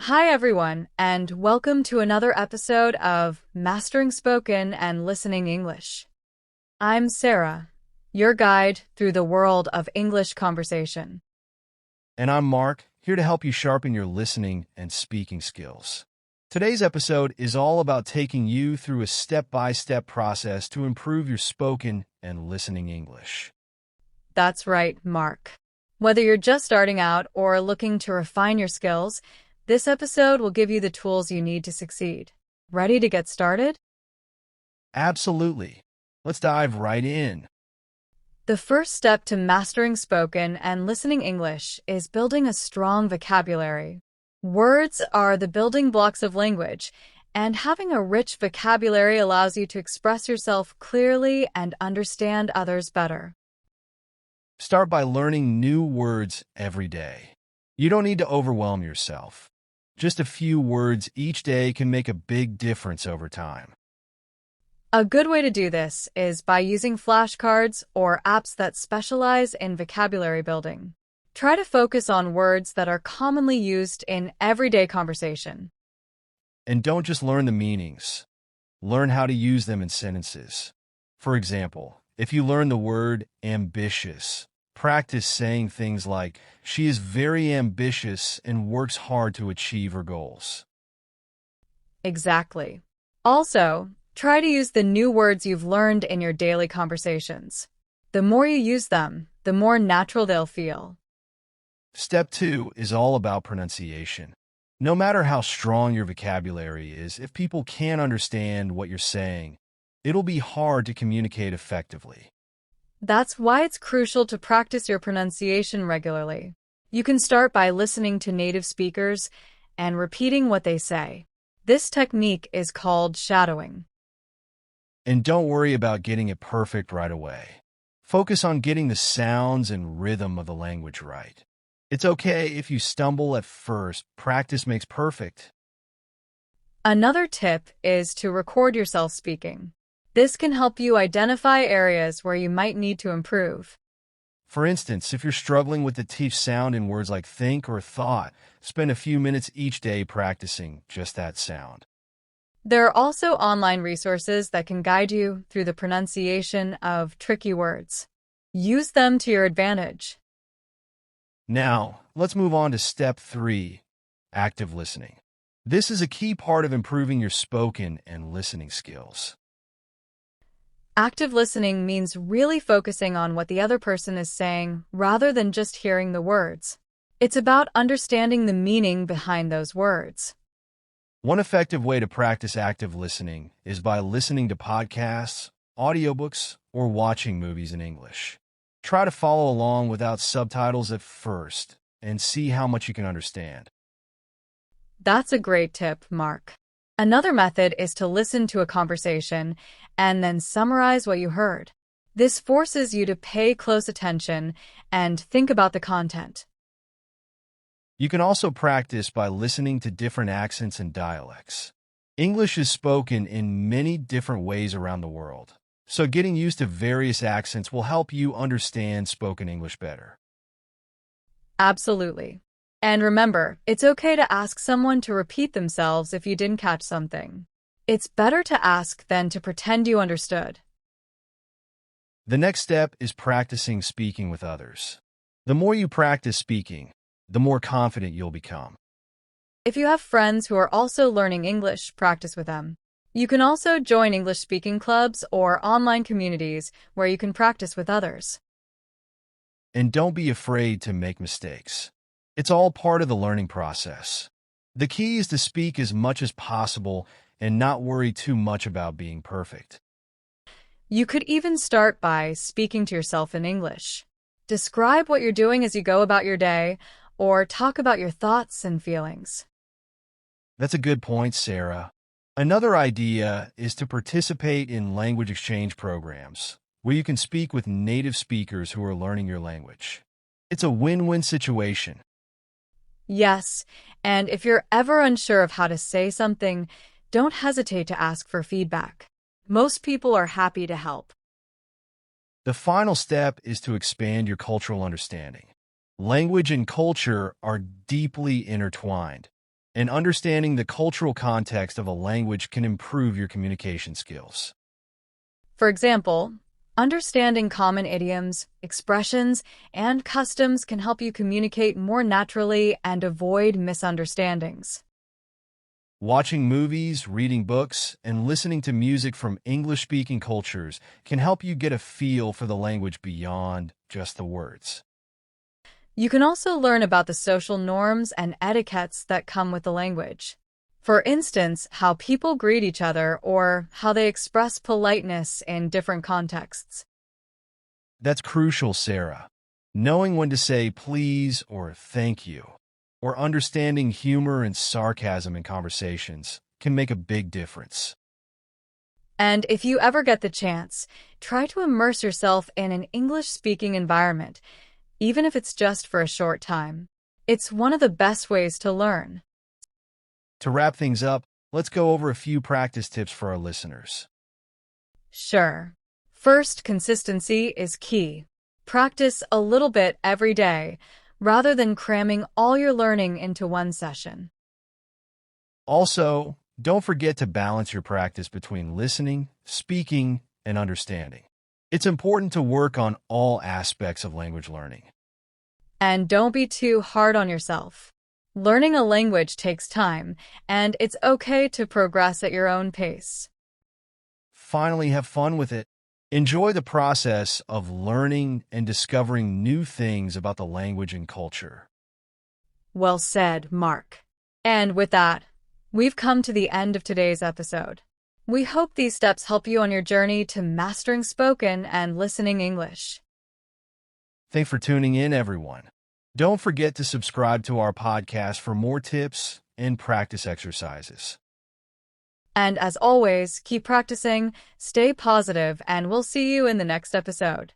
Hi, everyone, and welcome to another episode of Mastering Spoken and Listening English. I'm Sarah, your guide through the world of English conversation. And I'm Mark, here to help you sharpen your listening and speaking skills. Today's episode is all about taking you through a step-by-step process to improve your spoken and listening English. That's right, Mark. Whether you're just starting out or looking to refine your skills, this episode will give you the tools you need to succeed. Ready to get started? Absolutely. Let's dive right in. The first step to mastering spoken and listening English is building a strong vocabulary. Words are the building blocks of language, and having a rich vocabulary allows you to express yourself clearly and understand others better. Start by learning new words every day. You don't need to overwhelm yourself. Just a few words each day can make a big difference over time. A good way to do this is by using flashcards or apps that specialize in vocabulary building. Try to focus on words that are commonly used in everyday conversation. And don't just learn the meanings. Learn how to use them in sentences. For example, if you learn the word ambitious, practice saying things like, "She is very ambitious and works hard to achieve her goals." Exactly. Also, try to use the new words you've learned in your daily conversations. The more you use them, the more natural they'll feel. Step 2 is all about pronunciation. No matter how strong your vocabulary is, if people can't understand what you're saying, it'll be hard to communicate effectively. That's why it's crucial to practice your pronunciation regularly. You can start by listening to native speakers and repeating what they say. This technique is called shadowing. And don't worry about getting it perfect right away. Focus on getting the sounds and rhythm of the language right. It's okay if you stumble at first. Practice makes perfect. Another tip is to record yourself speaking. This can help you identify areas where you might need to improve. For instance, if you're struggling with the teeth sound in words like think or thought, spend a few minutes each day practicing just that sound. There are also online resources that can guide you through the pronunciation of tricky words. Use them to your advantage. Now, let's move on to step 3, active listening. This is a key part of improving your spoken and listening skills. Active listening means really focusing on what the other person is saying rather than just hearing the words. It's about understanding the meaning behind those words. One effective way to practice active listening is by listening to podcasts, audiobooks, or watching movies in English. Try to follow along without subtitles at first and see how much you can understand. That's a great tip, Mark. Another method is to listen to a conversation and then summarize what you heard. This forces you to pay close attention and think about the content. You can also practice by listening to different accents and dialects. English is spoken in many different ways around the world, so getting used to various accents will help you understand spoken English better. Absolutely. And remember, it's okay to ask someone to repeat themselves if you didn't catch something. It's better to ask than to pretend you understood. The next step is practicing speaking with others. The more you practice speaking, the more confident you'll become. If you have friends who are also learning English, practice with them. You can also join English speaking clubs or online communities where you can practice with others. And don't be afraid to make mistakes. It's all part of the learning process. The key is to speak as much as possible and not worry too much about being perfect. You could even start by speaking to yourself in English. Describe what you're doing as you go about your day, or talk about your thoughts and feelings. That's a good point, Sarah. Another idea is to participate in language exchange programs, where you can speak with native speakers who are learning your language. It's a win-win situation. Yes, and if you're ever unsure of how to say something, don't hesitate to ask for feedback. Most people are happy to help. The final step is to expand your cultural understanding. Language and culture are deeply intertwined. And understanding the cultural context of a language can improve your communication skills. For example, understanding common idioms, expressions, and customs can help you communicate more naturally and avoid misunderstandings. Watching movies, reading books, and listening to music from English-speaking cultures can help you get a feel for the language beyond just the words. You can also learn about the social norms and etiquettes that come with the language. For instance, how people greet each other or how they express politeness in different contexts. That's crucial, Sarah. Knowing when to say please or thank you, or understanding humor and sarcasm in conversations can make a big difference. And if you ever get the chance, try to immerse yourself in an English-speaking environment, even if it's just for a short time. It's one of the best ways to learn. To wrap things up, let's go over a few practice tips for our listeners. Sure. First, consistency is key. Practice a little bit every day, rather than cramming all your learning into one session. Also, don't forget to balance your practice between listening, speaking, and understanding. It's important to work on all aspects of language learning. And don't be too hard on yourself. Learning a language takes time, and it's okay to progress at your own pace. Finally, have fun with it. Enjoy the process of learning and discovering new things about the language and culture. Well said, Mark. And with that, we've come to the end of today's episode. We hope these steps help you on your journey to mastering spoken and listening English. Thanks for tuning in, everyone. Don't forget to subscribe to our podcast for more tips and practice exercises. And as always, keep practicing, stay positive, and we'll see you in the next episode.